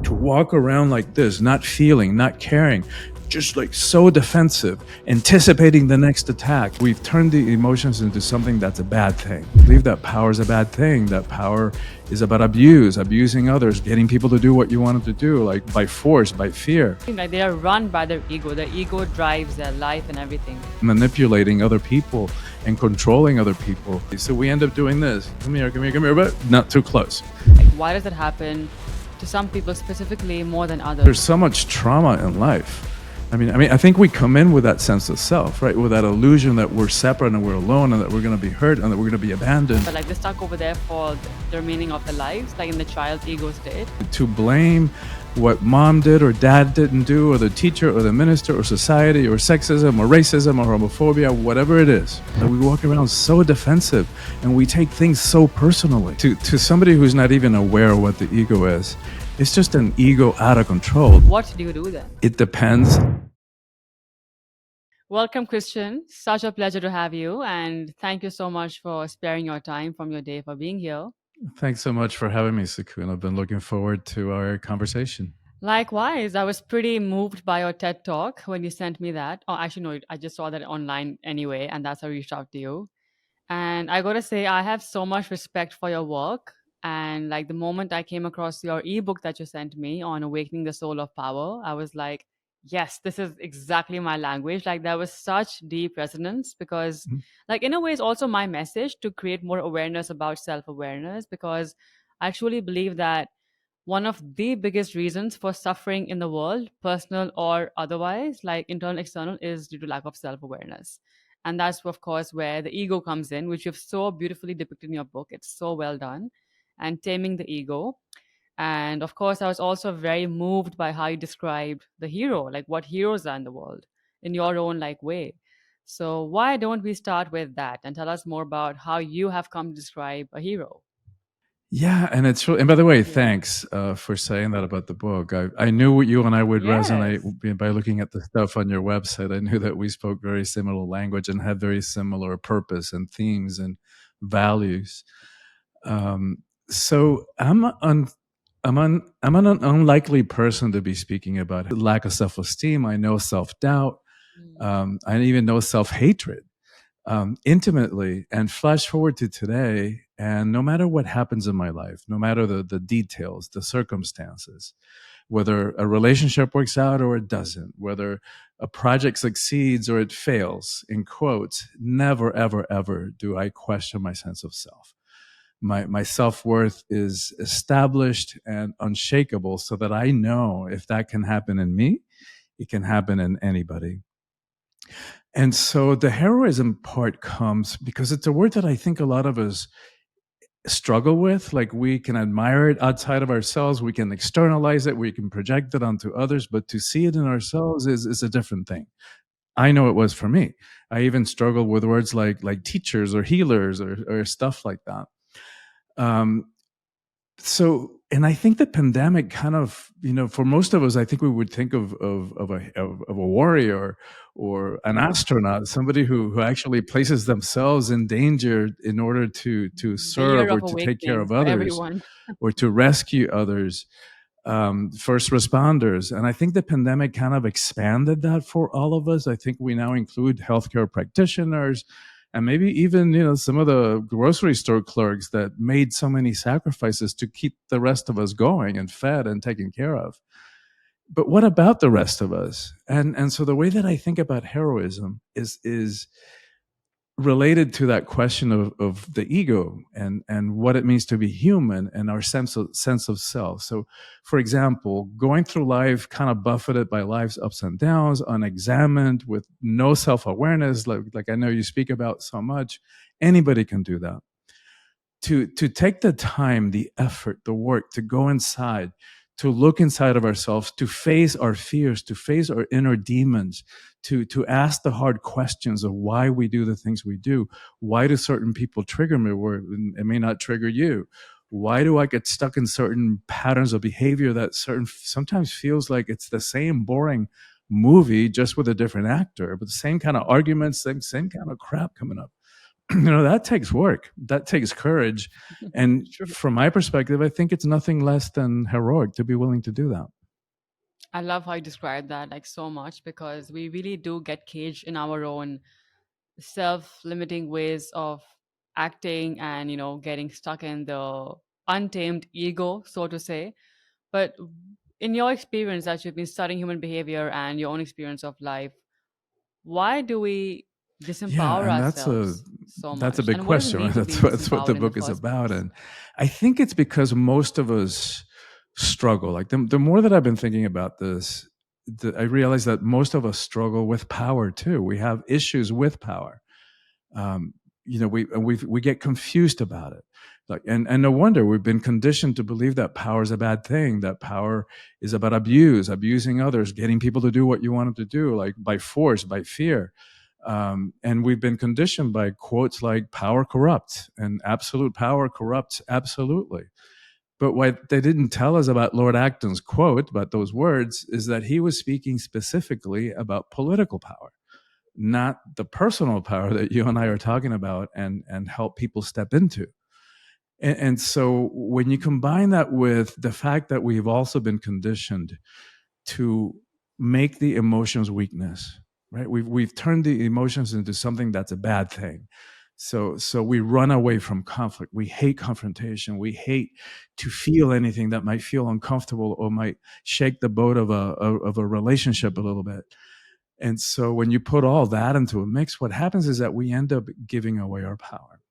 to walk around like this, not feeling, not caring, just like so defensive, anticipating the next attack. We've turned the emotions into something that's a bad thing. I believe that power is a bad thing. That power is about abusing others, getting people to do what you want them to do, like by force, by fear. Like they are run by their ego. Their ego drives their life and everything. Manipulating other people and controlling other people. So we end up doing this. Come here, but not too close. Like, why does it happen to some people specifically more than others? There's so much trauma in life. I think we come in with that sense of self, right? With that illusion that we're separate and we're alone and that we're going to be hurt and that we're going to be abandoned. But like they're stuck over there for the remaining of their lives, like in the child's ego state. To blame what mom did or dad didn't do, or the teacher or the minister or society or sexism or racism or homophobia, whatever it is. And we walk around so defensive and we take things so personally. To somebody who's not even aware of what the ego is, it's just an ego out of control. What do you do then? It depends. Welcome, Christian. Such a pleasure to have you. And thank you so much for sparing your time from your day for being here. Thanks so much for having me, Sakun. I've been looking forward to our conversation. Likewise, I was pretty moved by your TED talk when you sent me that. Oh, actually, no, I just saw that online anyway, and that's how I reached out to you. And I gotta say, I have so much respect for your work. And like the moment I came across your ebook that you sent me on Awakening the Soul of Power, I was like, yes, this is exactly my language. Like there was such deep resonance because, like, in a way, it's also my message to create more awareness about self awareness because I truly believe that one of the biggest reasons for suffering in the world, personal or otherwise, like internal, external, is due to lack of self awareness. And that's, of course, where the ego comes in, which you've so beautifully depicted in your book. It's so well done. And taming the ego. And of course, I was also very moved by how you described the hero, like what heroes are in the world in your own like way. So why don't we start with that and tell us more about how you have come to describe a hero? Yeah, and it's really, and by the way, thanks for saying that about the book. I knew you and I would resonate by looking at the stuff on your website. I knew that we spoke very similar language and had very similar purpose and themes and values. So I'm an unlikely person to be speaking about lack of self-esteem. I know self-doubt. I even know self-hatred. Intimately, and flash forward to today, and no matter what happens in my life, no matter the details, the circumstances, whether a relationship works out or it doesn't, whether a project succeeds or it fails, in quotes, never, ever, ever do I question my sense of self. My self-worth is established and unshakable, so that I know if that can happen in me, it can happen in anybody. And so the heroism part comes because it's a word that I think a lot of us struggle with. Like we can admire it outside of ourselves, we can externalize it, we can project it onto others, but to see it in ourselves is a different thing. I know it was for me. I even struggled with words like teachers or healers or stuff like that. And I think the pandemic kind of, for most of us, I think we would think of a warrior or an astronaut, somebody who actually places themselves in danger in order to serve or to take care of others or to rescue others, first responders. And I think the pandemic kind of expanded that for all of us. I think we now include healthcare practitioners, and maybe even some of the grocery store clerks that made so many sacrifices to keep the rest of us going and fed and taken care of. But what about the rest of us? And so the way that I think about heroism is related to that question of the ego and what it means to be human and our sense of self. So, for example, going through life kind of buffeted by life's ups and downs, unexamined, with no self-awareness, like I know you speak about so much, anybody can do that. To take the time, the effort, the work to go inside, to look inside of ourselves, to face our fears, to face our inner demons, to ask the hard questions of why we do the things we do. Why do certain people trigger me where it may not trigger you? Why do I get stuck in certain patterns of behavior that sometimes feels like it's the same boring movie, just with a different actor, but the same kind of arguments, same kind of crap coming up? that takes work, that takes courage. And True. from my perspective, I think it's nothing less than heroic to be willing to do that. I love how you describe that like so much because we really do get caged in our own self-limiting ways of acting and getting stuck in the untamed ego, so to say. But in your experience that you've been studying human behavior and your own experience of life, why do we Yeah, disempower and that's a ourselves so that's a much? big And what does it question, mean right? to That's be that's what the disempowered in the book is first about. place? And I think it's because most of us struggle. Like the more that I've been thinking about this, I realize that most of us struggle with power too. We have issues with power. um, we get confused about it, like, and no wonder we've been conditioned to believe that power is a bad thing, that power is about abusing others, getting people to do what you want them to do, like by force, by fear. And we've been conditioned by quotes like power corrupts and absolute power corrupts absolutely. But what they didn't tell us about Lord Acton's quote, about those words, is that he was speaking specifically about political power, not the personal power that you and I are talking about, and help people step into. And so when you combine that with the fact that we've also been conditioned to make the emotions weakness, right? We've turned the emotions into something that's a bad thing. So we run away from conflict. We hate confrontation. We hate to feel anything that might feel uncomfortable or might shake the boat of a relationship a little bit. And so when you put all that into a mix, what happens is that we end up giving away our power.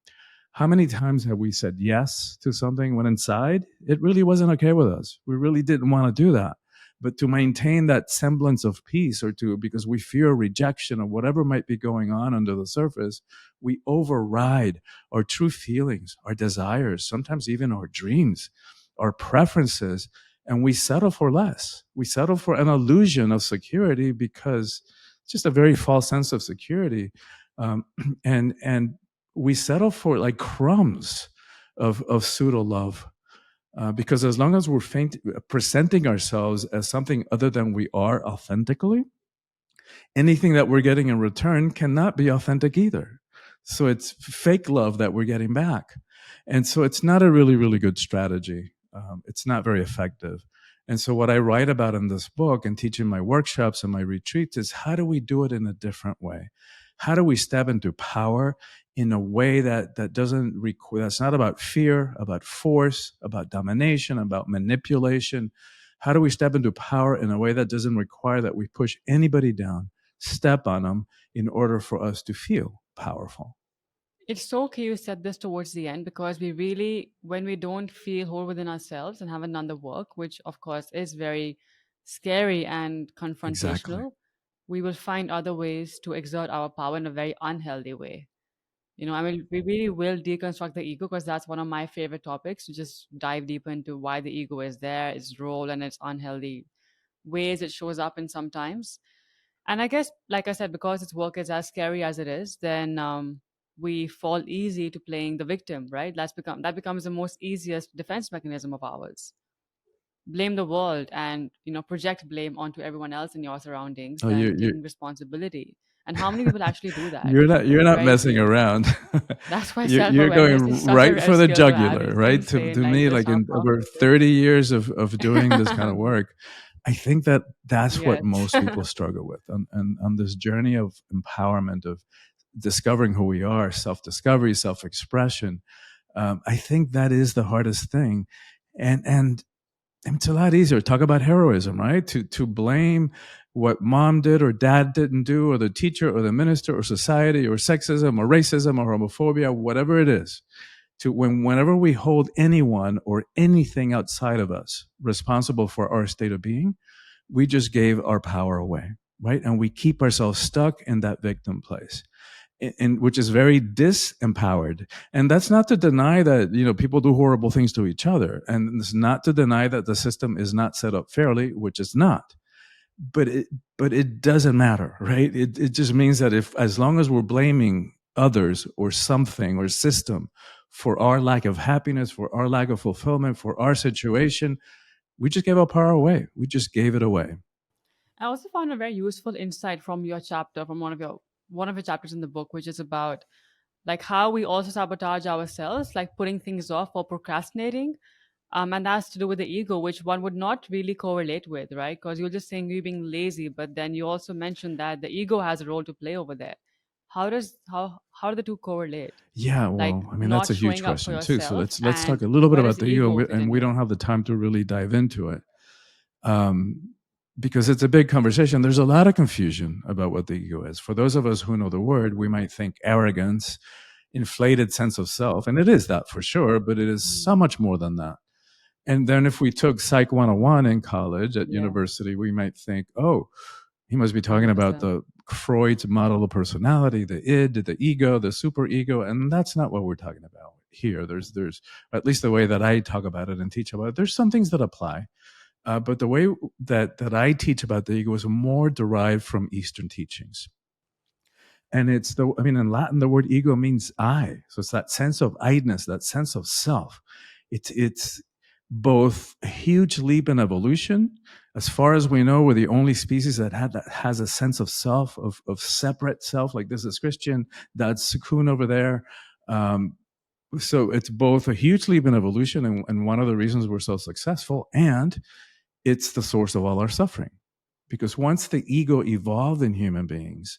How many times have we said yes to something when inside it really wasn't okay with us? We really didn't want to do that. But to maintain that semblance of peace, or to, because we fear rejection or whatever might be going on under the surface, we override our true feelings, our desires, sometimes even our dreams, our preferences, and we settle for less. We settle for an illusion of security because it's just a very false sense of security. Um, and we settle for like crumbs of pseudo love, because as long as we're presenting ourselves as something other than we are authentically, anything that we're getting in return cannot be authentic either. So it's fake love that we're getting back. And so it's not a really, really good strategy. It's not very effective. And so what I write about in this book and teach in my workshops and my retreats is, how do we do it in a different way? How do we step into power in a way that doesn't require, that's not about fear, about force, about domination, about manipulation? How do we step into power in a way that doesn't require that we push anybody down, step on them, in order for us to feel powerful? It's so okay you said this towards the end because we really, when we don't feel whole within ourselves and haven't done the work, which of course is very scary and Exactly. confrontational, we will find other ways to exert our power in a very unhealthy way. I mean, we really will deconstruct the ego because that's one of my favorite topics, to just dive deeper into why the ego is there, its role, and its unhealthy ways it shows up in sometimes. And I guess, like I said, because its work is as scary as it is, then we fall easy to playing the victim, right? That becomes the most easiest defense mechanism of ours. Blame the world and project blame onto everyone else in your surroundings Oh, than taking responsibility. And how many people actually do that? you're not Very messing few. around. That's why You're self-awareness going is such a right rare for the skill to have. jugular, It's right? To insane. Like me, just like how in over powerful it 30 years of doing this kind of is. work, I think that that's what Yes. most people struggle with on this journey of empowerment, of discovering who we are, self-discovery, self-expression. I think that is the hardest thing. And it's a lot easier to talk about heroism, right? To blame what mom did or dad didn't do, or the teacher or the minister or society or sexism or racism or homophobia, whatever it is. Whenever we hold anyone or anything outside of us responsible for our state of being, we just gave our power away, right? And we keep ourselves stuck in that victim place, which is very disempowered. And that's not to deny that people do horrible things to each other, and it's not to deny that the system is not set up fairly, which it's not. But it doesn't matter, right? It just means that, if as long as we're blaming others or something or system for our lack of happiness, for our lack of fulfillment, for our situation, we just gave our power away. We just gave it away. I also found a very useful insight from your chapter, from one of your chapters in the book, which is about like how we also sabotage ourselves, like putting things off or procrastinating. And that's to do with the ego, which one would not really correlate with, right? Because you're just saying you're being lazy, but then you also mentioned that the ego has a role to play over there. How do the two correlate? Yeah, Like well, I mean, that's not a huge showing up for question too. So yourself, let's talk and a little bit where about does the ego, ego fit and in we here? don't have the time to really dive into it, um, because it's a big conversation. There's a lot of confusion about what the ego is. For those of us who know the word, we might think arrogance, inflated sense of self, and it is that for sure, but it is Mm. so much more than that. And then if we took Psych 101 in college, at Yeah, university, we might think, oh, he must be talking about 100%. the Freud's model of personality, the id, the ego, the superego, and that's not what we're talking about here. There's at least the way that I talk about it and teach about it. There's some things that apply, but the way that I teach about the ego is more derived from Eastern teachings. And it's the, I mean, in Latin, the word ego means I. So it's that sense of I-ness, that sense of self. It's both a huge leap in evolution. As far as we know, we're the only species that has a sense of self, of separate self. Like this is Christian, that's Sukun over there. Um, so it's both a huge leap in evolution, and one of the reasons we're so successful, and it's the source of all our suffering. Because once the ego evolved in human beings,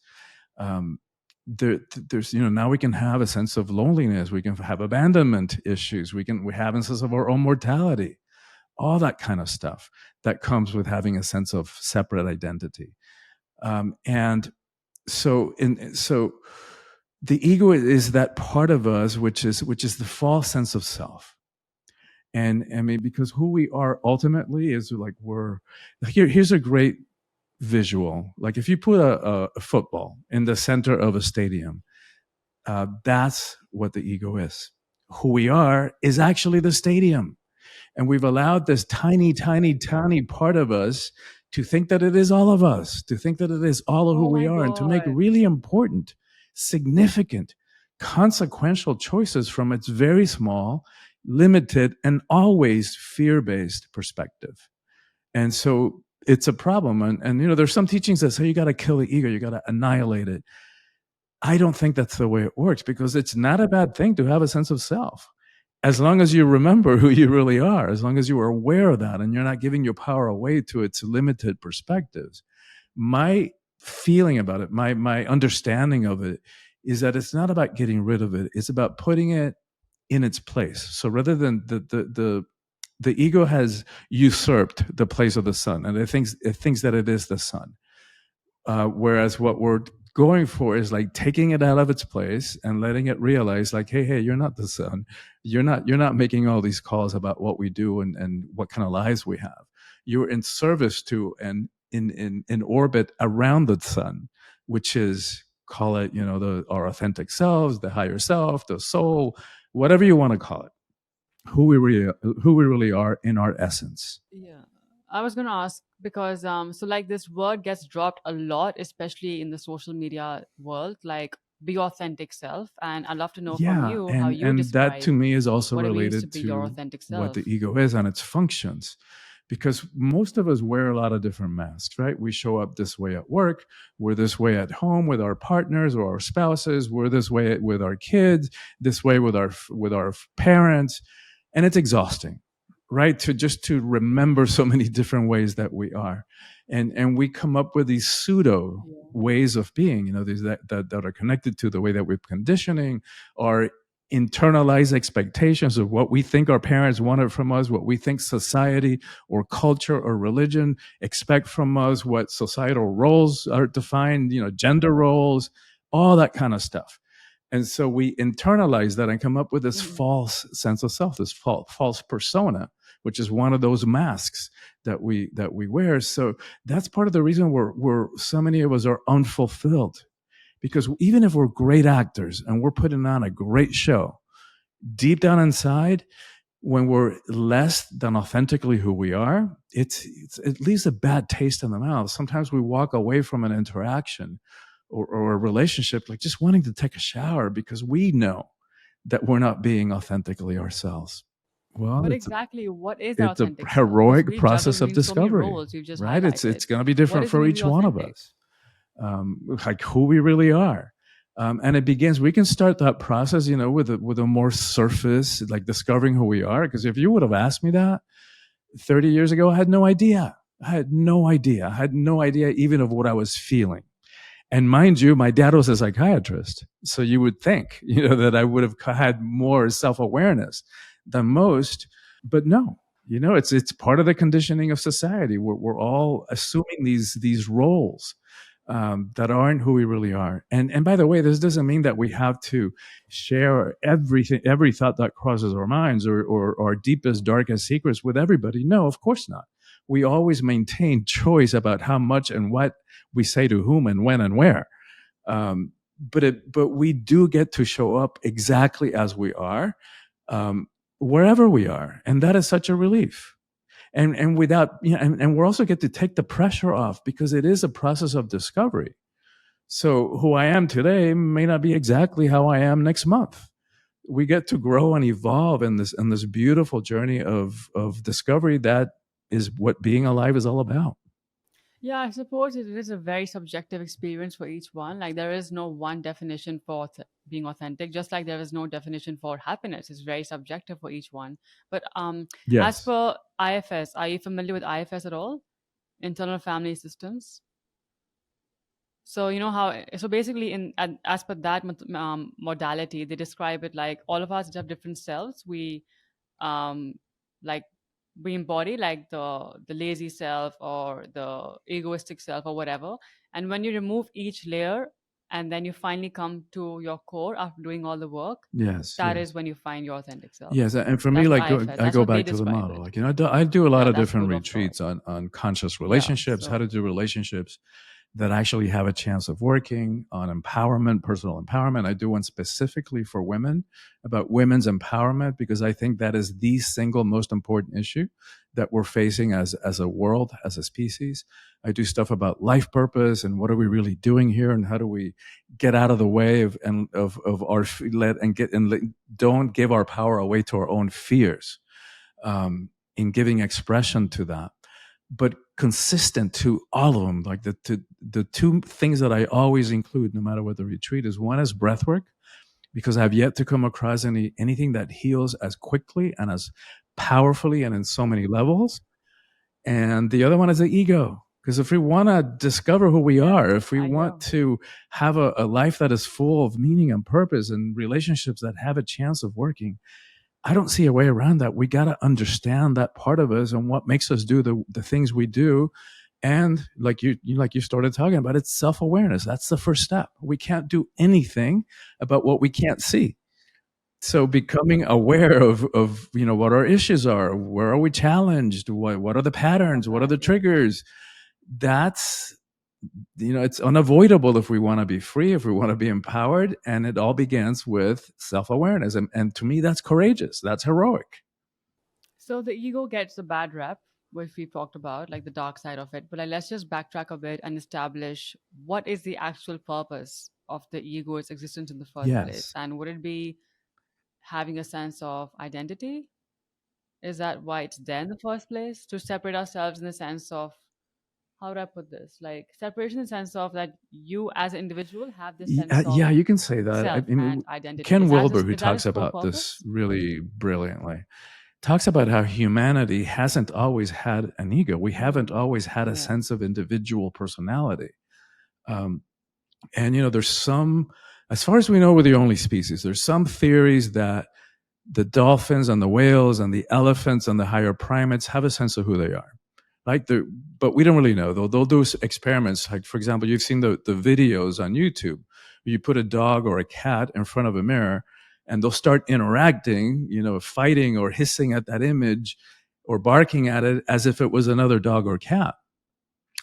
um, there's, you know, now we can have a sense of loneliness, we can have abandonment issues, we have a sense of our own mortality, all that kind of stuff that comes with having a sense of separate identity. And so the ego is that part of us which is the false sense of self. And I mean, because who we are ultimately is like, here's a great visual. Like if you put a football in the center of a stadium, that's what the ego is. Who we are is actually the stadium. And we've allowed this tiny, tiny, tiny part of us to think that it is all of us, to think that it is all of who Oh we my are, and to make God. really important, significant, consequential choices from its very small, limited, and always fear based perspective. And so it's a problem. And, you know, there's some teachings that say you got to kill the ego, you got to annihilate it. I don't think that's the way it works, because it's not a bad thing to have a sense of self. As long as you remember who you really are, as long as you are aware of that and you're not giving your power away to its limited perspectives. My feeling about it, my understanding of it, is that it's not about getting rid of it. It's about putting it in its place. So rather than the ego has usurped the place of the sun, and it thinks that it is the sun. Whereas what we're going for is like taking it out of its place and letting it realize, like, hey, you're not the sun. You're not making all these calls about what we do and what kind of lives we have. You're in service to and in orbit around the sun, which is, call it, you know, our authentic selves, the higher self, the soul, whatever you want to call it, who we really are in our essence. Yeah. I was gonna ask because so like this word gets dropped a lot, especially in the social media world, like be authentic self. And I'd love to know from Yeah, you how and you and that to describe me is also what it means to related be your to authentic what the self. ego is and its functions. Because most of us wear a lot of different masks, right? We show up this way at work, we're this way at home with our partners or our spouses, we're this way with our kids, this way with our parents, and it's exhausting, right? To remember so many different ways that we are, and we come up with these pseudo Yeah. ways of being, you know, these that are connected to the way that we're conditioning, or internalized expectations of what we think our parents wanted from us, what we think society or culture or religion expect from us, what societal roles are defined, you know, gender roles, all that kind of stuff. And so we internalize that and come up with this Mhm. false sense of self, this false persona, which is one of those masks that we wear. So that's part of the reason we're so many of us are unfulfilled, because even if we're great actors and we're putting on a great show, deep down inside, when we're less than authentically who we are, it's it leaves a bad taste in the mouth. Sometimes we walk away from an interaction or a relationship like just wanting to take a shower because we know that we're not being authentically ourselves. Well, But it's exactly what is our it's a authentic self? Because heroic we juggle process of between so many discovery, roles you've just right? It's highlighted. going to be What different is for really each one of authentic? us, like who we really are. And it begins. We can start that process, with a more surface, like discovering who we are. Because if you would have asked me that 30 years ago, I had no idea. I had no idea. I had no idea even of what I was feeling. And mind you, my dad was a psychiatrist. So you would think, that I would have had more self awareness than most. But no, it's part of the conditioning of society. We're all assuming these roles that aren't who we really are. And by the way, this doesn't mean that we have to share everything, every thought that crosses our minds, or our deepest, darkest secrets with everybody. No, of course not. We always maintain choice about how much and what we say to whom and when and where. But we do get to show up exactly as we are, wherever we are, and that is such a relief. And without, and we also get to take the pressure off, because it is a process of discovery. So who I am today may not be exactly how I am next month. We get to grow and evolve in this beautiful journey of discovery. That is what being alive is all about. Yeah, I suppose it is a very subjective experience for each one. Like there is no one definition for being authentic, just like there is no definition for happiness. It's very subjective for each one. But as Yes. per IFS, are you familiar with IFS at all? Internal family systems. So you know how. So basically, as per that modality, they describe it like all of us have different selves. Um, like we embody like the lazy self or the egoistic self or whatever. And when you remove each layer and then you finally come to your core after doing all the work, Yes. that Yes. is when you find your authentic self. Yes, and for me, That's what like IFS. I That's go what they back to the describe model. it. Like I do a lot Yeah, of that different school of thought. retreats on conscious Yeah. relationships, how So to do relationships that actually have a chance of working, on empowerment, personal empowerment. I do one specifically for women, about women's empowerment, because I think that is the single most important issue that we're facing as a world, as a species. I do stuff about life purpose and what are we really doing here, and how do we get out of the way of our let and get and let, don't give our power away to our own fears, in giving expression to that, but consistent to all of them. Like the two things that I always include, no matter what the retreat is, one is breathwork, because I've yet to come across anything that heals as quickly and as powerfully and in so many levels. And the other one is the ego. Because if we want to discover who we yes, are, if we I want know. to have a life that is full of meaning and purpose and relationships that have a chance of working, I don't see a way around that. We got to understand that part of us and what makes us do the things we do. And like you started talking about, it's self-awareness. That's the first step. We can't do anything about what we can't see. So becoming aware of what our issues are, where are we challenged, what are the Love patterns, what are that. the Yes. triggers, that's it's unavoidable if we want to be free, if we want to be empowered. And it all begins with self-awareness. And to me, that's courageous. That's heroic. So the ego gets a bad rep, which we talked about, like the dark side of it. But like, let's just backtrack a bit and establish what is the actual purpose of the ego's existence in the first place. Yes. And would it be having a sense of identity? Is that why it's there in the first place? To separate ourselves in the sense of, how do I put this? Like separation in the sense of that you as an individual have this sense Yeah, of you can say that. I self mean, and identity. Ken Wilber, who Is that talks its core about this purpose? really brilliantly, talks about how humanity hasn't always had an ego. We haven't Mm, always had a yes. sense of individual personality. Um, and there's some, as far as we know, we're the only species. There's some theories that the dolphins and the whales and the elephants and the higher primates have a sense of who they are. Like but we don't really know. They'll do experiments. Like, for example, you've seen the videos on YouTube. You put a dog or a cat in front of a mirror, and they'll start interacting, fighting or hissing at that image, or barking at it as if it was another dog or cat.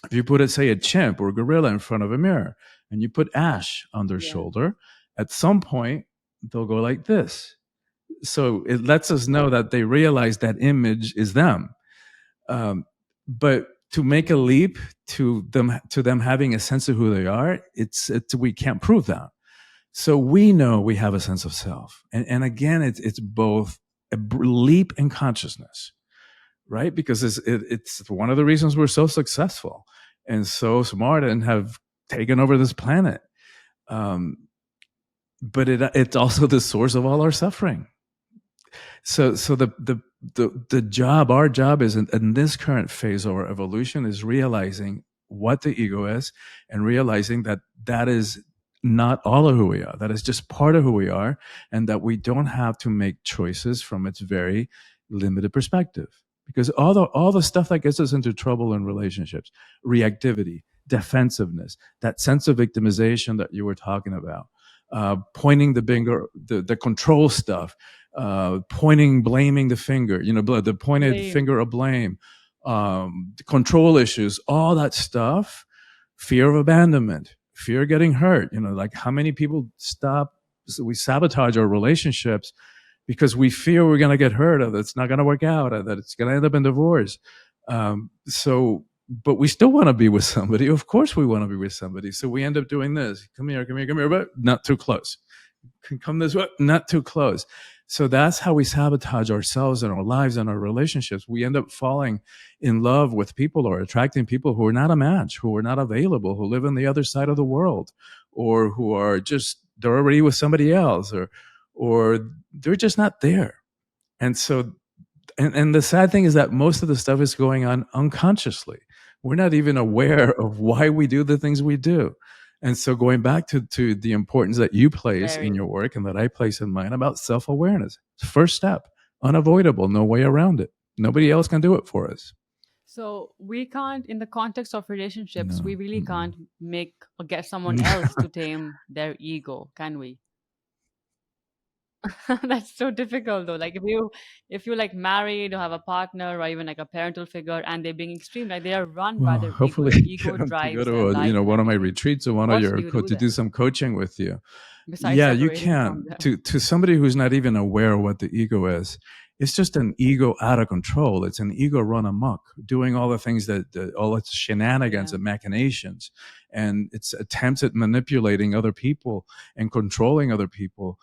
If you put, say, a chimp or a gorilla in front of a mirror, and you put ash on their Yeah. shoulder, at some point they'll go like this. So it lets us know that they realize that image is them. But to make a leap to them having a sense of who they are, it's we can't prove that. So we know we have a sense of self, and again, it's both a leap in consciousness, right? Because it's one of the reasons we're so successful and so smart and have taken over this planet. Um, but it's also the source of all our suffering. So the job, our job is in this current phase of our evolution, is realizing what the ego is, and realizing that that is not all of who we are. That is just part of who we are, and that we don't have to make choices from its very limited perspective. Because all the stuff that gets us into trouble in relationships, reactivity, defensiveness, that sense of victimization that you were talking about, pointing the finger, the control stuff, pointing, blaming the finger, the pointed Blame. finger of blame, the control issues, all that stuff, fear of abandonment, fear of getting hurt. Like how many people we sabotage our relationships because we fear we're going to get hurt, or that it's not going to work out, or that it's going to end up in divorce. But we still want to be with somebody. Of course, we want to be with somebody. So we end up doing this. Come here, come here, come here, but not too close. Can come this way, not too close. So that's how we sabotage ourselves and our lives and our relationships. We end up falling in love with people, or attracting people who are not a match, who are not available, who live on the other side of the world, or who are just, they're already with somebody else, or they're just not there. And so, and the sad thing is that most of the stuff is going on unconsciously. We're not even aware of why we do the things we do. And so going back to the importance that you place in Very. your work and that I place in mine about self-awareness, first step, unavoidable, no way around it. Nobody else can do it for us. So we can't, in the context of relationships, we No. really Mm-mm. can't make or get someone else to tame their ego, can we? That's so difficult though. Like if you like married or have a partner or even like a parental figure and they're being extreme, like they are run by Well, their ego. hopefully Their get ego them to go drives their to life and one of my everything. retreats, or one of What do your you do to do then some coaching with you. besides Yeah, you separating can. from them? To somebody who's not even aware of what the ego is, it's just an ego out of control. It's an ego run amok, doing all the things all its shenanigans Yeah. and machinations, and its attempts at manipulating other people and controlling other people.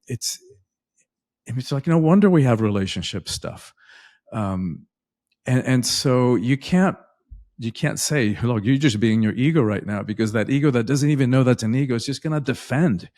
It's like, no wonder we have relationship stuff. Um, and so you can't say, look, you're just being your ego right now, because that ego that doesn't even know that's an ego is just going to defend.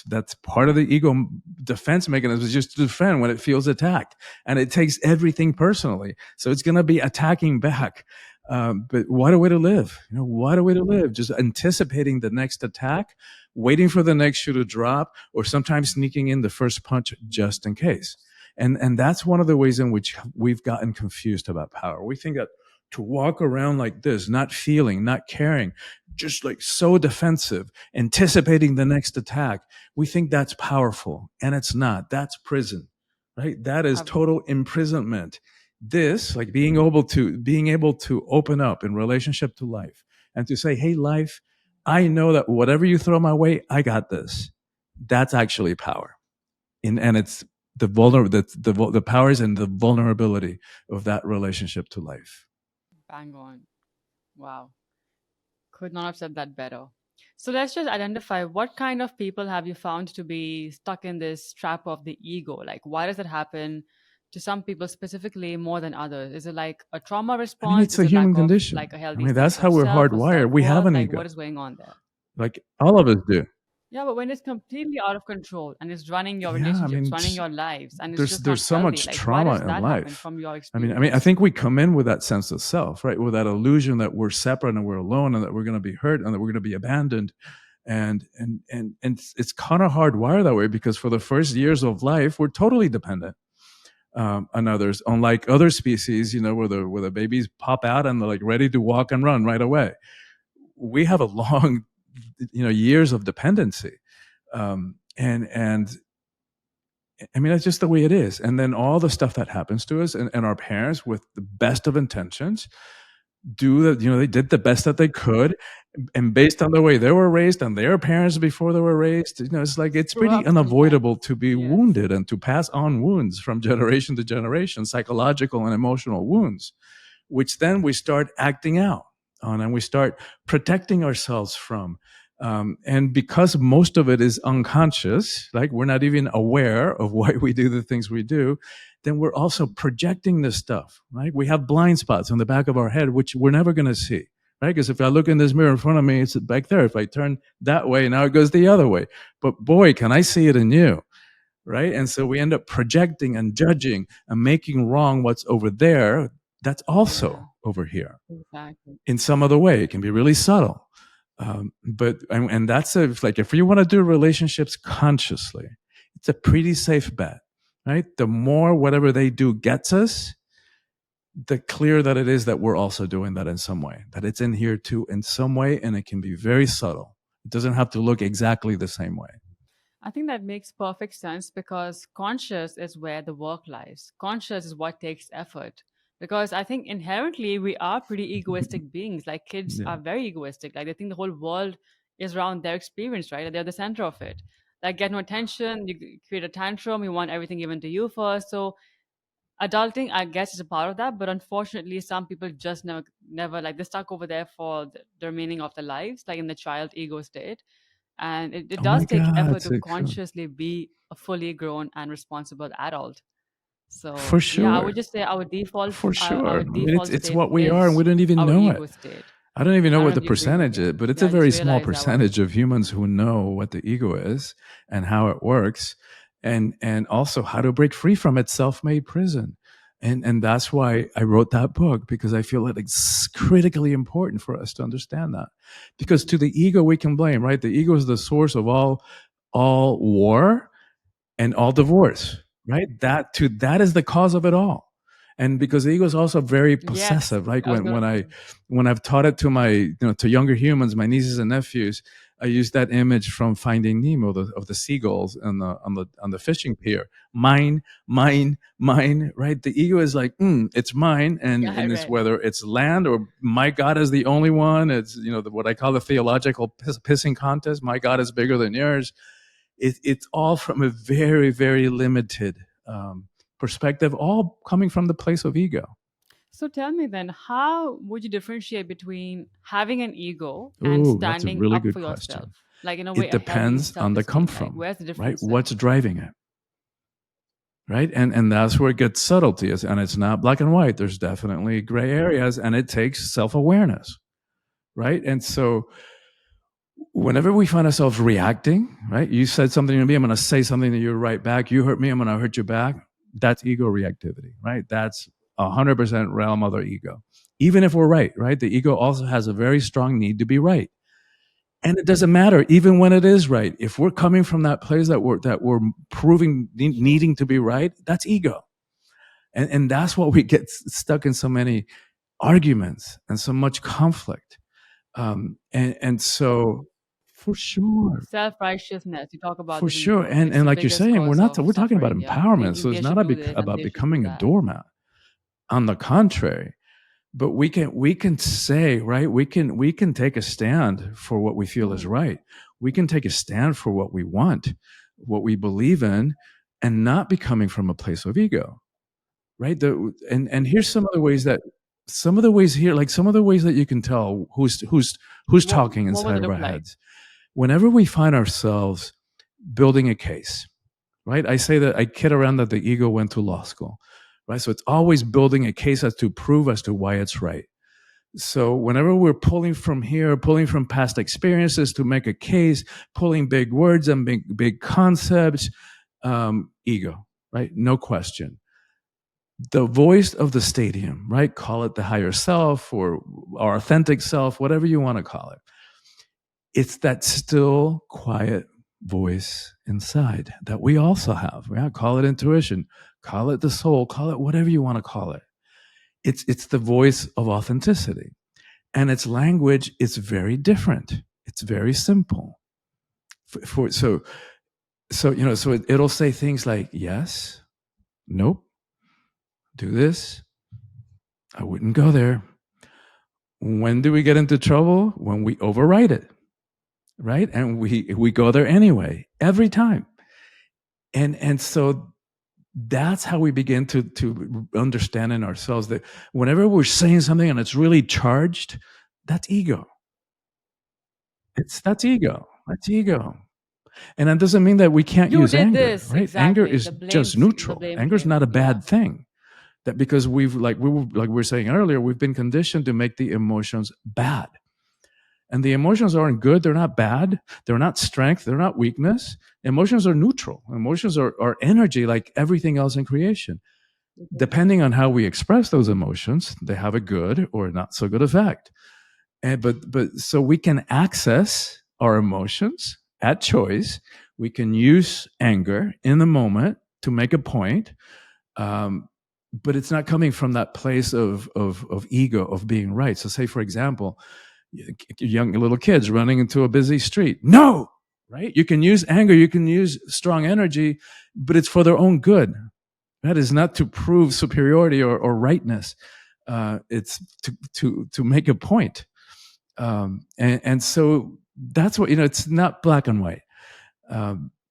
That's part of the ego defense mechanism, is just to defend when it feels attacked, and it takes everything personally, so it's going to be attacking back. But what a way to live. What a way to live, just anticipating the next attack, waiting for the next shoe to drop, or sometimes sneaking in the first punch just in case. And that's one of the ways in which we've gotten confused about power. We think that to walk around like this, not feeling, not caring, just like so defensive, anticipating the next attack, we think that's powerful. And it's not. That's prison, right? That is Have total imprisonment. This, like being able to open up in relationship to life, and to say, hey, life, I know that whatever you throw my way, I got this. That's actually power. And it's the powers and the vulnerability of that relationship to life. bang on. Wow. Could not have said that better. So let's just identify what kind of people have you found to be stuck in this trap of the ego? Like, why does it happen to some people specifically more than others? Is it like a trauma I mean, response? it's Is a it lack human of condition. like a I healthy mean, that's sense how of we're self or hardwired. self We have worth? an Like, what ego, is going on there? like all of us do. Yeah, but when it's completely out of control and it's running your Yeah, I relationships, mean, running your lives, and it's just there's not so healthy, much like, why trauma does in that happen life. from your I experience? think we come in with that sense of self, right? With that illusion that we're separate and we're alone, and that we're going to be hurt, and that we're going to be abandoned, and it's kind of hardwired that way, because for the first years of life, we're totally dependent on others. Unlike other species, where the babies pop out and they're like ready to walk and run right away. We have a long, years of dependency, and I mean, that's just the way it is. And then all the stuff that happens to us, and our parents, with the best of intentions, they did the best that they could, and based on the way they were raised and their parents before they were raised, it's like it's Screw pretty up sometimes. unavoidable to be Yes. wounded and to pass on wounds from generation to generation, psychological and emotional wounds, which then we start acting out on, and we start protecting ourselves from. And because most of it is unconscious, like we're not even aware of why we do the things we do, then we're also projecting this stuff, right? We have blind spots on the back of our head, which we're never going to see, right? Because if I look in this mirror in front of me, it's back there. If I turn that way, now it goes the other way. But boy, can I see it in you, right? And so we end up projecting and judging and making wrong what's over there that's Yeah, also over here exactly. in some other way. It can be really subtle. And that's like, if you want to do relationships consciously, it's a pretty safe bet, right? The more whatever they do gets us, the clearer that it is that we're also doing that in some way, that it's in here too in some way, and it can be very subtle. It doesn't have to look exactly the same way. I think that makes perfect sense because conscious is where the work lies. Conscious is what takes effort. Because I think inherently we are pretty egoistic beings. Like kids Yeah. are very egoistic. Like they think the whole world is around their experience, right? They're the center of it. Like get no attention, you create a tantrum, you want everything given to you first. So adulting, I guess, is a part of that. But unfortunately, some people just never like they're stuck over there for the remaining of their lives, like in the child ego state. And it Oh my does take God. effort to consciously be a fully grown and responsible adult. For So yeah, I would sure. just say For our sure. default It's state what we are, and we is don't even our know it. ego state. I don't even know I don't what know the if you agree with percentage me. is, but it's Yeah, a I just very small realized that one. percentage of humans who know what the ego is and how it works, and also how to break free from its self-made prison. And that's why I wrote that book, because I feel that it's critically important for us to understand that. Because to the ego we can blame, right? The ego is the source of all war and all divorce, right? That is the cause of it all. And because the ego is also very Yes, possessive, like I was gonna say. when I've taught it to to younger humans, my nieces and nephews, I use that image from Finding Nemo, of the seagulls on the fishing pier. Mine, right? The ego is like, it's mine, and Yeah, I in this, read. whether it's land or my God is the only one. It's what I call the theological pissing contest. My God is bigger than yours. It's all from a very, very limited perspective, all coming from the place of ego. So tell me then, how would you differentiate between having an ego and Oh, that's a standing really up good for yourself? question. Like in a way, It a healthy depends on the come self-esteem. Like from, where's the right? difference then? What's driving it, right? And that's where it gets subtlety, and it's not black and white. There's definitely gray areas, and it takes self awareness, right? And so whenever we find ourselves reacting, right? You said something to me, I'm going to say something to you right back. You hurt me, I'm going to hurt you back. That's ego reactivity, right? That's 100% realm of the ego. Even if we're right? The ego also has a very strong need to be right. And it doesn't matter, even when it is right. If we're coming from that place that we're proving needing to be right, that's ego. And that's what we get stuck in so many arguments and so much conflict. And so for sure. Self-righteousness. You talk about For this in the sure. book. And It's the like you're biggest saying, cause of we're talking about suffering. Yeah, empowerment. thinking So it's they not should do this and about they should do becoming a that. doormat. On the contrary, but we can say, right? We can take a stand for what we feel is Hmm. right. We can take a stand for what we want, what we believe in, and not be coming from a place of ego, right? And here's some of the ways here, like some of the ways that you can tell who's talking What would inside it of look our like? heads. Whenever we find ourselves building a case, right? I say that I kid around that the ego went to law school, right? So it's always building a case as to prove as to why it's right. So whenever we're pulling from here, pulling from past experiences to make a case, pulling big words and big concepts, ego, right? No question. The voice of the stadium, right? Call it the higher self or our authentic self, whatever you want to call it. It's that still, quiet voice inside that we also have. Yeah, call it intuition, call it the soul, call it whatever you want to call it. It's the voice of authenticity, and its language is very different. It's very simple. So it'll say things like yes, nope, do this. I wouldn't go there. When do we get into trouble? When we override it, right? And we go there anyway, every time. And so that's how we begin to understand in ourselves that whenever we're saying something and it's really charged, that's ego. That's ego. That's ego. And that doesn't mean that we can't You use did anger, this right? Anger exactly. is just The neutral. blame Anger is not game. a Yeah. bad thing. That because like we were saying earlier, we've been conditioned to make the emotions bad. And the emotions aren't good, they're not bad, they're not strength, they're not weakness. Emotions are neutral. Emotions are energy like everything else in creation. Mhm. Depending on how we express those emotions, they have a good or not so good effect. But so we can access our emotions at choice. We can use anger in the moment to make a point, um, but it's not coming from that place of ego of being right. So, say for example, young little kids running into a busy street. No, right? You can use anger, you can use strong energy, but it's for their own good. That is not to prove superiority or rightness. It's to make a point. And so that's what, it's not black and white.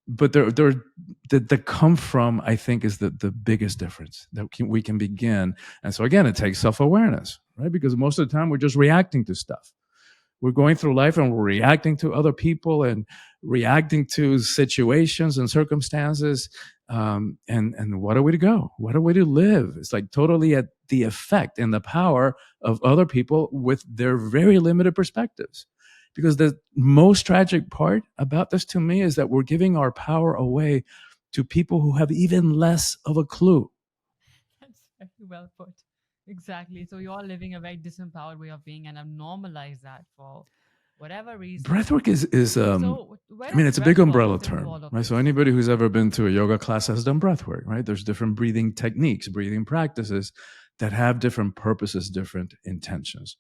But the come from, I think, is the biggest difference that we can begin. And so again, it takes self-awareness, right? Because most of the time we're just reacting to stuff. We're going through life and we're reacting to other people and reacting to situations and circumstances. And what are we to go? What are we to live? It's like totally at the effect and the power of other people with their very limited perspectives. Because the most tragic part about this to me is that we're giving our power away to people who have even less of a clue. That's very well put. Exactly. So you're living a very disempowered way of being, and I've normalized that for whatever reason. Breathwork is So where I mean, does it's a big breath work umbrella fit into term, all of right? So this? anybody who's ever been to a yoga class has done breathwork, right? There's different breathing techniques, breathing practices that have different purposes, different intentions.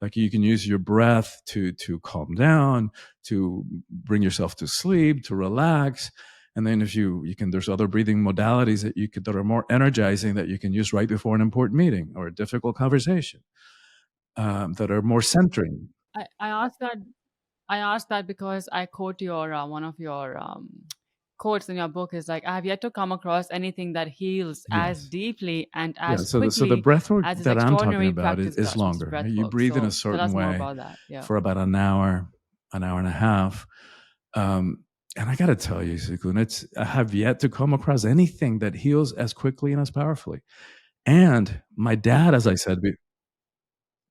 Like you can use your breath to calm down, to bring yourself to sleep, to relax. And then if you can, there's other breathing modalities that are more energizing that you can use right before an important meeting or a difficult conversation, that are more centering. I asked that. I asked that because I quote your one of your quotes in your book is like, I have yet to come across anything that heals as Yes. deeply and Yeah, as so the quickly breath work as this that I'm talking extraordinary about practice is does, which is longer. breath You work. breathe in a So tell certain us more way about that. Yeah. for about an hour and a half. And I got to tell you, Sikun, I have yet to come across anything that heals as quickly and as powerfully. And my dad, as I said,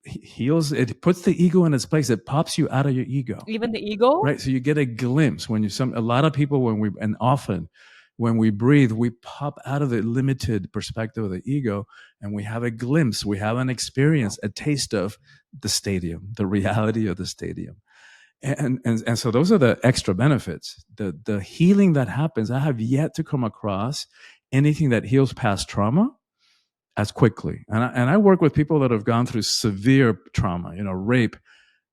he heals, it puts the ego in its place. It pops you out of your ego. Even the ego? Right, so you get a glimpse when a lot of people, and often when we breathe, we pop out of the limited perspective of the ego and we have a glimpse, we have an experience, a taste of the stadium, the reality of the stadium. And so those are the extra benefits, the healing that happens. I have yet to come across anything that heals past trauma as quickly. And I work with people that have gone through severe trauma, rape,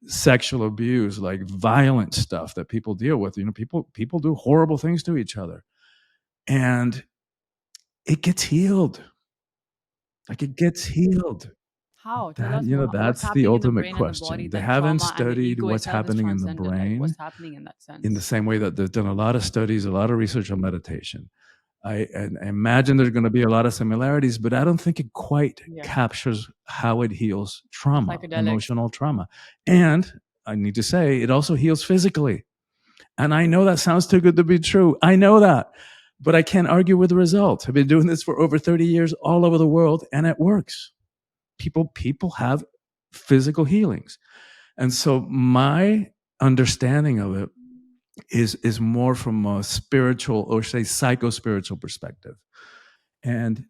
sexual abuse, like violent stuff that people deal with. People do horrible things to each other, and it gets healed. Like it gets healed. How? Tell us more. What's That's the happening in the ultimate brain and the body question. They that haven't trauma and the studied ego what's itself is happening in the transcended? Like brain what's happening in that in the sense? same way that they've done a lot of studies, a lot of research on meditation. I imagine there's going to be a lot of similarities, but I don't think it quite Yeah. captures how it heals The trauma, psychedelics. emotional trauma. And I need to say, it also heals physically. And I know that sounds too good to be true. I know that. But I can't argue with the results. I've been doing this for over 30 years all over the world, and it works. People have physical healings. And so my understanding of it is more from a spiritual, or say psycho-spiritual perspective. And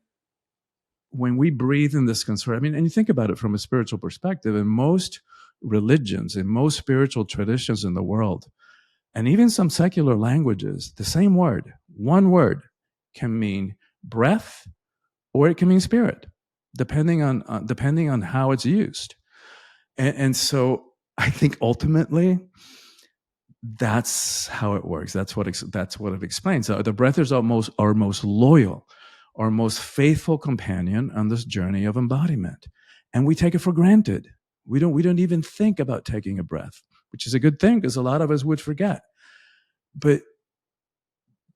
when we breathe in this concern, I mean, and you think about it from a spiritual perspective, in most religions, in most spiritual traditions in the world, and even some secular languages, the same word, one word, can mean breath or it can mean spirit, depending on how it's used. And so I think ultimately that's how it works. That's what it explains. The breath is our most loyal, our most faithful companion on this journey of embodiment, and we take it for granted. We don't even think about taking a breath, which is a good thing because a lot of us would forget. But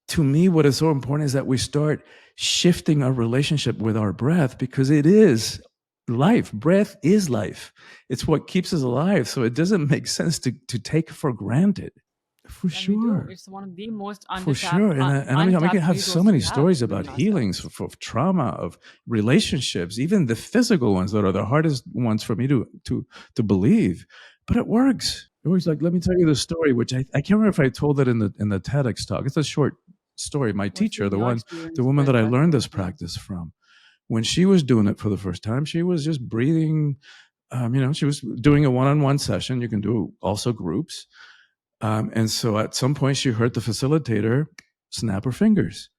to me, what is so important is that we start shifting our relationship with our breath, because it is life. Breath is life. It's what keeps us alive. So it doesn't make sense to take it for granted. For And we do. sure. It's one of the most For sure, and I mean, we can untapped have so resources many we have stories about within healings ourselves. of trauma, of relationships, even the physical ones that are the hardest ones for me to believe. But it works. It works. Like, let me tell you the story, which I can't remember if I told it in the TEDx talk. It's a short story. My What's teacher, been your the experience woman with that I learned breathwork? this Yeah. practice from, when she was doing it for the first time, she was just breathing. She was doing a one-on-one session. You can do also groups, and so at some point, she heard the facilitator snap her fingers.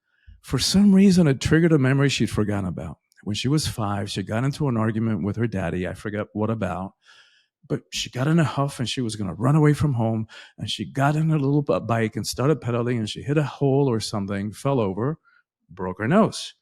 For some reason, it triggered a memory she'd forgotten about. When she was 5, she got into an argument with her daddy. I forget what about, but she got in a huff and she was going to run away from home. And she got in a little bike and started pedaling, and she hit a hole or something, fell over, broke her nose,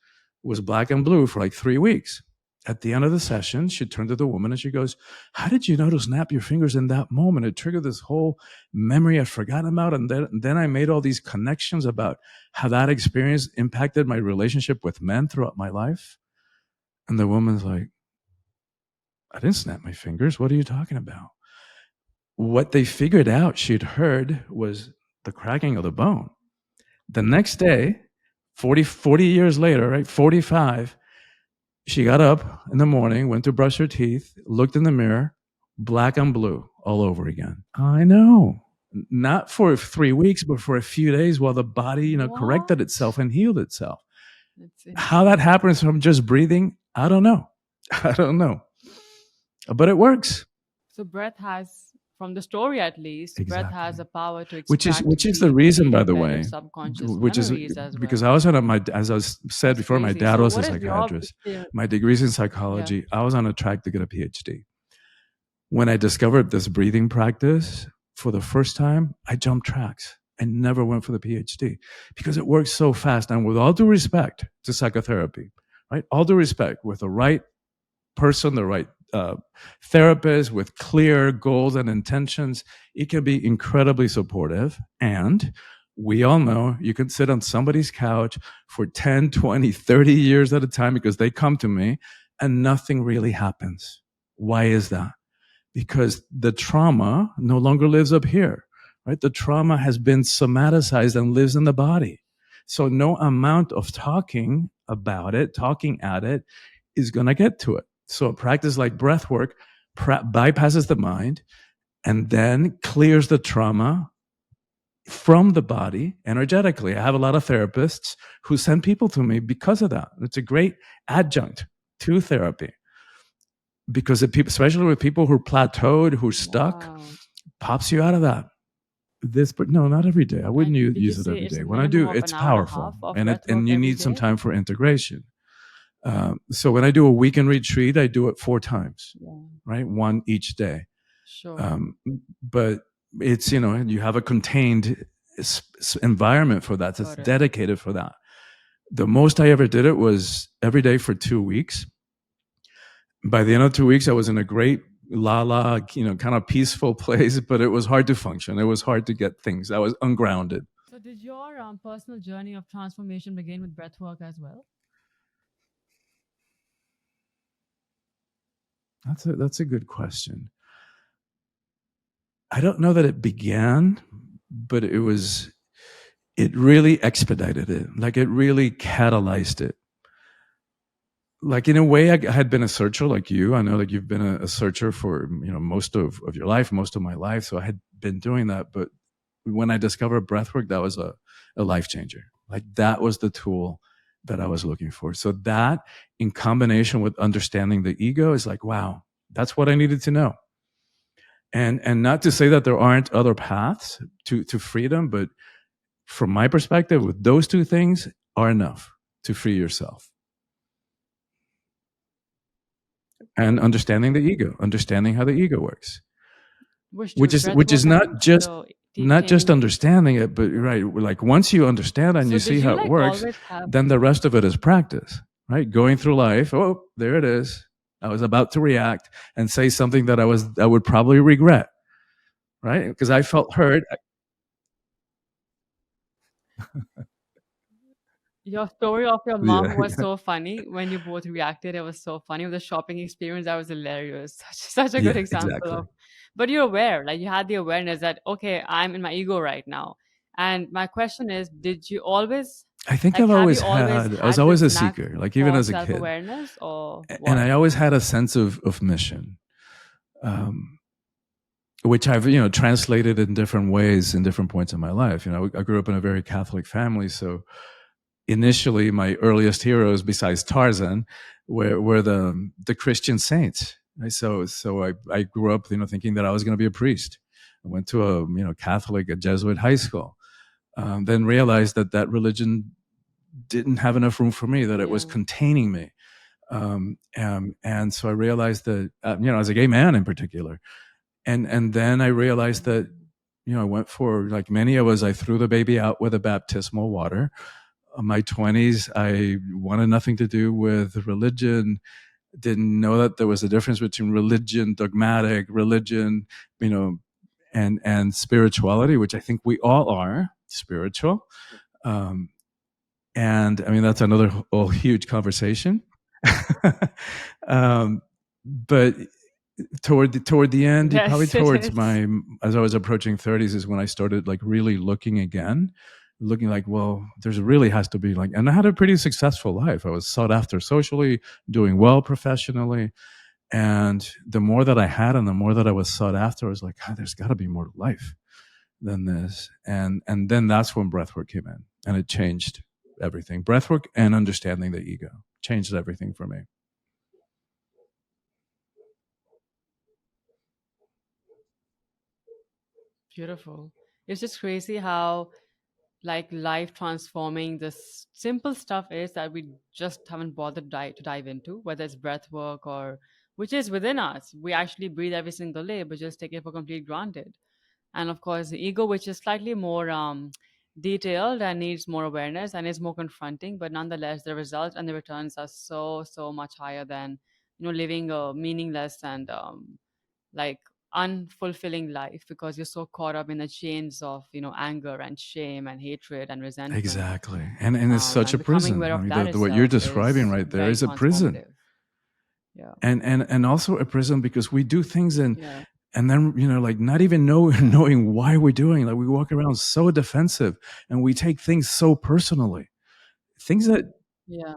was black and blue for like 3 weeks. At the end of the session, she turned to the woman and she goes, "How did you know to snap your fingers in that moment? It triggered this whole memory I'd forgotten about. And then I made all these connections about how that experience impacted my relationship with men throughout my life." And the woman's like, "I didn't snap my fingers. What are you talking about?" What they figured out she'd heard was the cracking of the bone. The next day, 40 years later, right, 45, she got up in the morning, went to brush her teeth, looked in the mirror, black and blue all over again. I know. Not for 3 weeks, but for a few days while the body, corrected itself What? and healed itself. That's How that insane. happens from just breathing, I don't know. I don't know. But it works. So breath has, from the story at least, breath has Exactly. a power to which is extract which is the deeply reason, by the embedded way, subconscious which is memories as because well. I was on as I said That's before, my crazy. dad So was a what is your psychiatrist. experience? My degree's in Yeah. psychology. I was on a track to get a PhD. When I discovered this breathing practice for the first time, I jumped tracks. I never went for the PhD because it works so fast. And with all due respect to psychotherapy, right? All due respect, with the right person, the right therapist with clear goals and intentions, it can be incredibly supportive. And we all know you can sit on somebody's couch for 10, 20, 30 years at a time because they come to me and nothing really happens. Why is that? Because the trauma no longer lives up here, right? The trauma has been somaticized and lives in the body. So no amount of talking about it, talking at it, is going to get to it. So a practice like breath work bypasses the mind and then clears the trauma from the body energetically. I have a lot of therapists who send people to me because of that. It's a great adjunct to therapy because especially with people who are plateaued, who are stuck, Wow. pops you out of that. But no, not every day. I wouldn't And did you use it say every it's day. a When I minimum do, of it's an hour and a powerful, half of and breath work you every need some day? time for integration. So when I do a weekend retreat, I do it 4 times, Yeah, right? One each day. sure. Um, but it's you have a contained environment for that. It's Got it. dedicated for that. The most I ever did it was every day for 2 weeks. By the end of 2 weeks, I was in a great kind of peaceful place, but it was hard to function. It was hard to get things. I was ungrounded. So did your personal journey of transformation begin with breath work as well? That's a good question. I don't know that it began, but it really expedited it. Like it really catalyzed it. Like in a way, I had been a searcher like you. I know that you've been a searcher for most of your life, most of my life. So I had been doing that. But when I discovered breathwork, that was a life changer. Like that was the tool that I was looking for. So that in combination with understanding the ego is like, wow, that's what I needed to know. And not to say that there aren't other paths to freedom, but from my perspective, with those two things are enough to free yourself. And understanding the ego, understanding how the ego works, Which which dude, is breath which work is and the not just taming. understanding it, but right, like once you understand and So you did see you how it like works, always have then the rest of it is practice, right? Going through life. Oh, there it is. I was about to react and say something that I would probably regret, right? Because I felt hurt. your story of your mom Yeah, was so funny when you both reacted. It was so funny. The shopping experience, that was hilarious. Such a good yeah, example exactly. of But you're aware, like you had the awareness that, okay, I'm in my ego right now. And my question is, did you always, I think like, I've have you always always had, I was had always this a knack seeker, like even for as a kid. self-awareness or And what? I always had a sense of mission, um, which I've, translated in different ways in different points in my life. I grew up in a very Catholic family. So initially my earliest heroes besides Tarzan were the Christian saints. Right? So I grew up, thinking that I was going to be a priest. I went to a, Catholic, a Jesuit high school, then realized that religion didn't have enough room for me, that it was Yeah. containing me. And so I realized that, as a gay man in particular, and then I realized that, I went for, like many of us, I threw the baby out with a baptismal water. In my 20s, I wanted nothing to do with religion, didn't know that there was a difference between religion, dogmatic religion, you know, and spirituality, which I think we all are spiritual. Um, and I mean, that's another whole huge conversation. um, but toward the end, probably Yes, it towards is. my, as I was approaching 30s, is when I started like really looking again, looking like, well, there's really has to be like, and I had a pretty successful life. I was sought after socially, doing well professionally, and the more that I had and the more that I was sought after, I was like, God, there's got to be more to life than this. And then that's when breathwork came in, and it changed everything. Breathwork and understanding the ego changed everything for me. Beautiful. It's just crazy how like life transforming this simple stuff is that we just haven't bothered to dive into, whether it's breath work or which is within us. We actually breathe every single day, but just take it for complete granted. And of course, the ego, which is slightly more detailed and needs more awareness and is more confronting, but nonetheless, the results and the returns are so much higher than living a meaningless and like unfulfilling life because you're so caught up in the chains of anger and shame and hatred and resentment. Exactly. And it's such And a becoming prison. aware I of mean, that what you're itself describing is right there very is a prison. transformative. Yeah. And also a prison because we do things, Yeah. and then, like not even knowing why we're doing it. Like we walk around so defensive, and we take things so personally. Things that, Yeah.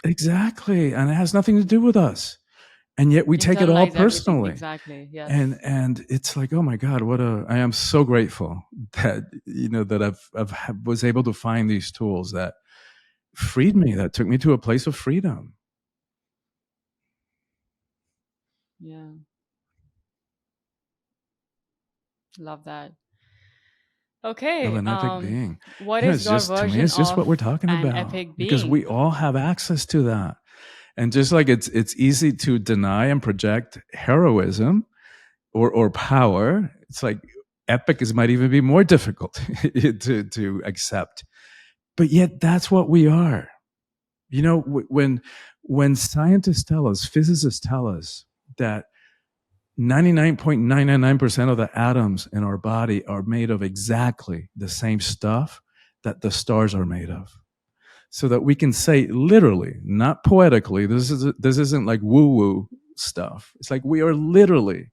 exactly, and it has nothing to do with us. And yet we take it all Internalize everything. personally. Exactly. And Yes. and it's like, oh my God, I am so grateful that, that was able to find these tools that freed me, that took me to a place of freedom, Yeah. Love that. of Okay. an epic being. What is It's your just, to me, version it's just of what we're talking an about, epic because we being? all have access to that. And just like it's easy to deny and project heroism or power, it's like epic might even be more difficult to accept. But yet that's what we are. When scientists tell us, physicists tell us that 99.999% of the atoms in our body are made of exactly the same stuff that the stars are made of. So that we can say literally, not poetically, this isn't like woo-woo stuff. It's like we are literally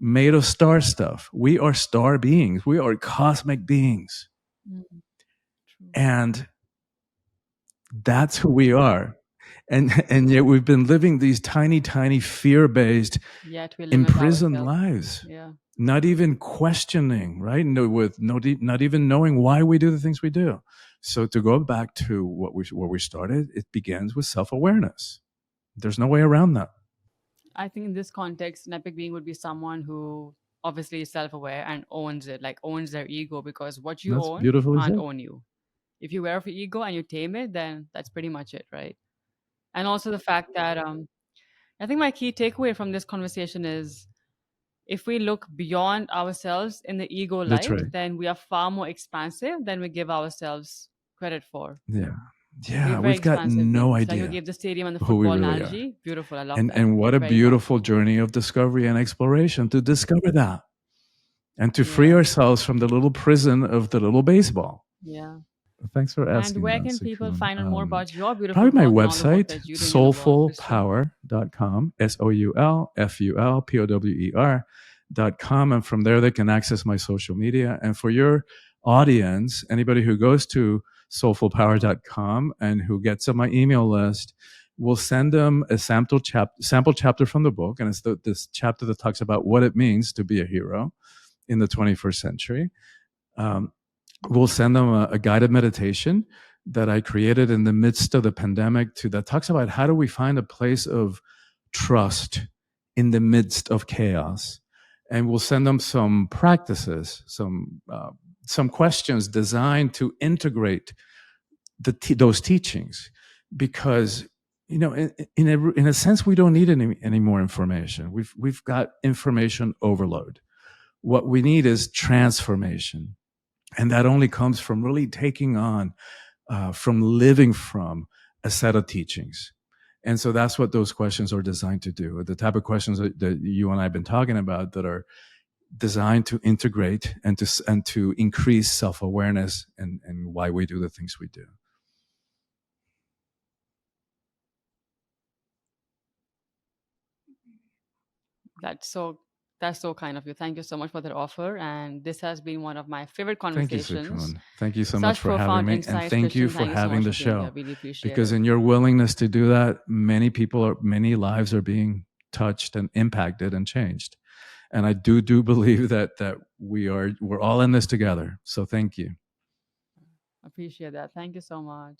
made of star stuff. We are star beings. We are cosmic beings. Mm, true. And that's who we are. And yet we've been living these tiny fear-based, Yet we limit imprisoned ourselves. lives, Yeah. not even questioning, right? No, with no, not even knowing why we do the things we do. So to go back to where we started, it begins with self-awareness. There's no way around that. I think in this context, an epic being would be someone who obviously is self aware and owns it, like owns their ego, because what you That's own beautifully can't said. own you. If you're aware of your ego and you tame it, then that's pretty much it, right? And also the fact that I think my key takeaway from this conversation is if we look beyond ourselves in the ego That's light, right. then we are far more expansive than we give ourselves credit for. Yeah. We're Yeah. very We've got expansive no beings. Like you idea gave the stadium and the who we football really are. analogy. Beautiful. I love that. And what We're a very beautiful vast. journey of discovery and exploration to discover that and to free Yeah. ourselves from the little prison of the little baseball. Yeah. Thanks for And asking where that, can people Sikun. find out more about your beautiful Probably my work and all the work website, that you do in your universe, Crystal? soulfulpower.com, SOULFULPOWER. soulfulpower.com, and from there they can access my social media. And for your audience, anybody who goes to soulfulpower.com and who gets on my email list, we'll send them a sample chapter from the book, and it's this chapter that talks about what it means to be a hero in the 21st century. Um, we'll send them a guided meditation that I created in the midst of the pandemic that talks about how do we find a place of trust in the midst of chaos. And we'll send them some practices, some questions designed to integrate those teachings, because in a sense we don't need any more information. We've got information overload. What we need is transformation, and that only comes from really taking on, from living from a set of teachings. And so that's what those questions are designed to do. The type of questions that you and I have been talking about that are designed to integrate and to increase self-awareness and why we do the things we do. That's so that's so kind of you. Thank you so much for that offer. And this has been one of my favorite Thank you, conversations. Sukun. Thank you so much Such for having profound me. And insights, thank you Christian. for Thank you so having much the for being here. show. Really appreciate Because it. in your willingness to do that, many lives are being touched and impacted and changed. And I do believe that we're all in this together. So thank you. Appreciate that. Thank you so much.